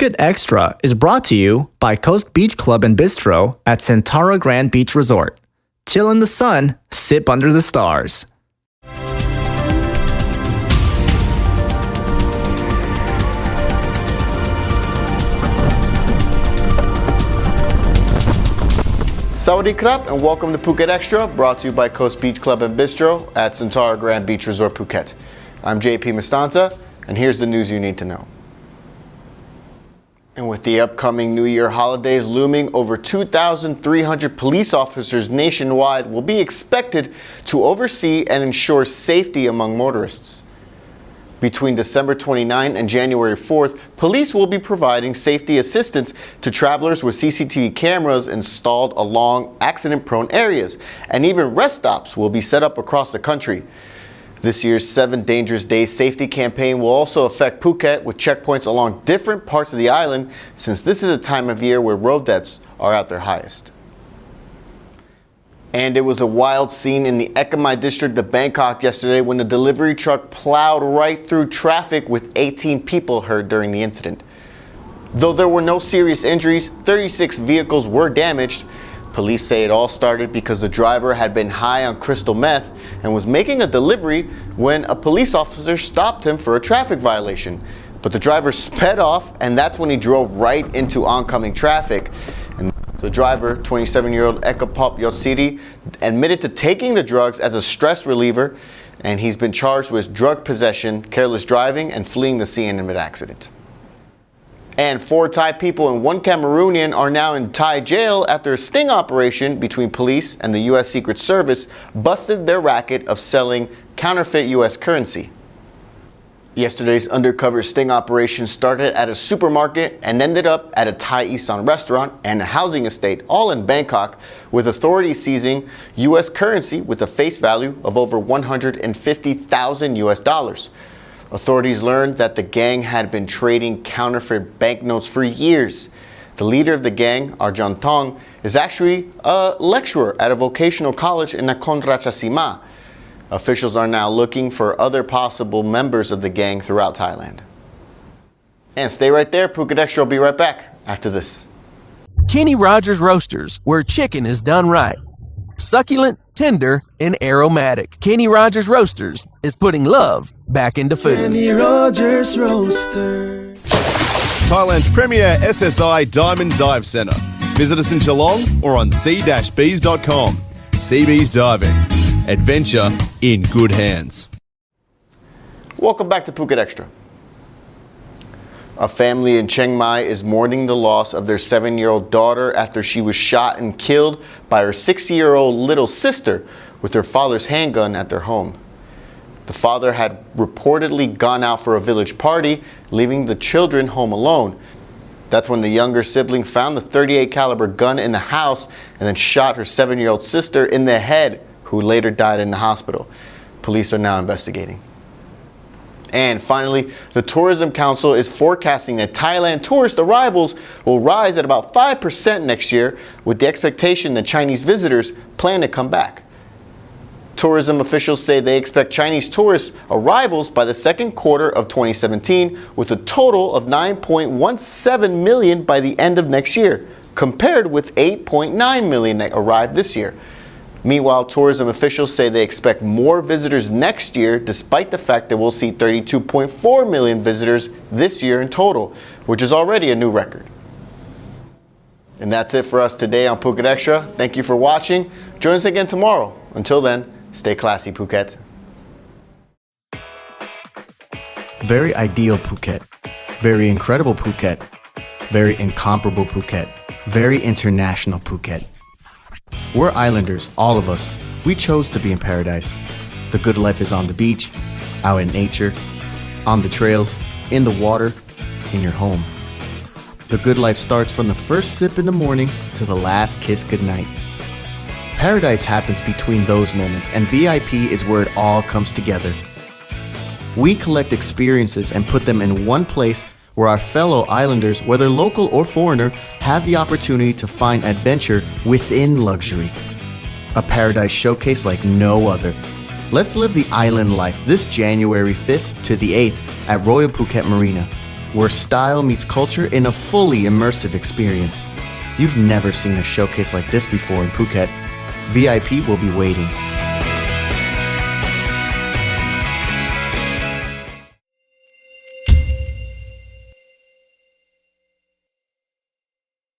Phuket Extra is brought to you by Coast Beach Club and Bistro at Centara Grand Beach Resort. Chill in the sun, sip under the stars. Sawadee krap and welcome to Phuket Extra, brought to you by Coast Beach Club and Bistro at Centara Grand Beach Resort, Phuket. I'm JP Mastanza, and here's the news you need to know. And with the upcoming New Year holidays looming, over 2,300 police officers nationwide will be expected to oversee and ensure safety among motorists. Between December 29 and January 4th, police will be providing safety assistance to travelers with CCTV cameras installed along accident-prone areas, and even rest stops will be set up across the country. This year's 7 Dangerous Days safety campaign will also affect Phuket with checkpoints along different parts of the island, since this is a time of year where road deaths are at their highest. And it was a wild scene in the Ekamai district of Bangkok yesterday when the delivery truck plowed right through traffic with 18 people hurt during the incident. Though there were no serious injuries, 36 vehicles were damaged. Police say it all started because the driver had been high on crystal meth and was making a delivery when a police officer stopped him for a traffic violation. But the driver sped off, and that's when he drove right into oncoming traffic. And the driver, 27-year-old Ekapop Yotsiri, admitted to taking the drugs as a stress reliever, and he's been charged with drug possession, careless driving, and fleeing the scene of an accident. And 4 Thai people and 1 Cameroonian are now in Thai jail after a sting operation between police and the U.S. Secret Service busted their racket of selling counterfeit U.S. currency. Yesterday's undercover sting operation started at a supermarket and ended up at a Thai Isan restaurant and a housing estate, all in Bangkok, with authorities seizing U.S. currency with a face value of over 150,000 U.S. dollars. Authorities learned that the gang had been trading counterfeit banknotes for years. The leader of the gang, Arjan Tong, is actually a lecturer at a vocational college in Nakhon Ratchasima. Officials are now looking for other possible members of the gang throughout Thailand. And stay right there, Phuket Extra will be right back after this. Kenny Rogers Roasters, where chicken is done right. Succulent, tender, and aromatic. Kenny Rogers Roasters is putting love back into food. Kenny Rogers Roasters. Thailand's premier SSI Diamond Dive Centre. Visit us in Geelong or on c-bees.com. Seabees Diving. Adventure in good hands. Welcome back to Phuket Extra. A family in Chiang Mai is mourning the loss of their 7-year-old daughter after she was shot and killed by her 6-year-old little sister with her father's handgun at their home. The father had reportedly gone out for a village party, leaving the children home alone. That's when the younger sibling found the .38 caliber gun in the house and then shot her 7-year-old sister in the head, who later died in the hospital. Police are now investigating. And finally, the Tourism Council is forecasting that Thailand tourist arrivals will rise at about 5% next year, with the expectation that Chinese visitors plan to come back. Tourism officials say they expect Chinese tourist arrivals by the second quarter of 2017, with a total of 9.17 million by the end of next year, compared with 8.9 million that arrived this year. Meanwhile, tourism officials say they expect more visitors next year, despite the fact that we'll see 32.4 million visitors this year in total, which is already a new record. And that's it for us today on Phuket Extra. Thank you for watching. Join us again tomorrow. Until then, stay classy, Phuket. Very ideal Phuket. Very incredible Phuket. Very incomparable Phuket. Very international Phuket. We're islanders, all of us. We chose to be in paradise. The good life is on the beach, out in nature, on the trails, in the water, in your home. The good life starts from the first sip in the morning to the last kiss goodnight. Paradise happens between those moments, and VIP is where it all comes together. We collect experiences and put them in one place where our fellow islanders, whether local or foreigner, have the opportunity to find adventure within luxury. A paradise showcase like no other. Let's live the island life this January 5th to the 8th at Royal Phuket Marina. where style meets culture in a fully immersive experience. You've never seen a showcase like this before in Phuket. VIP will be waiting.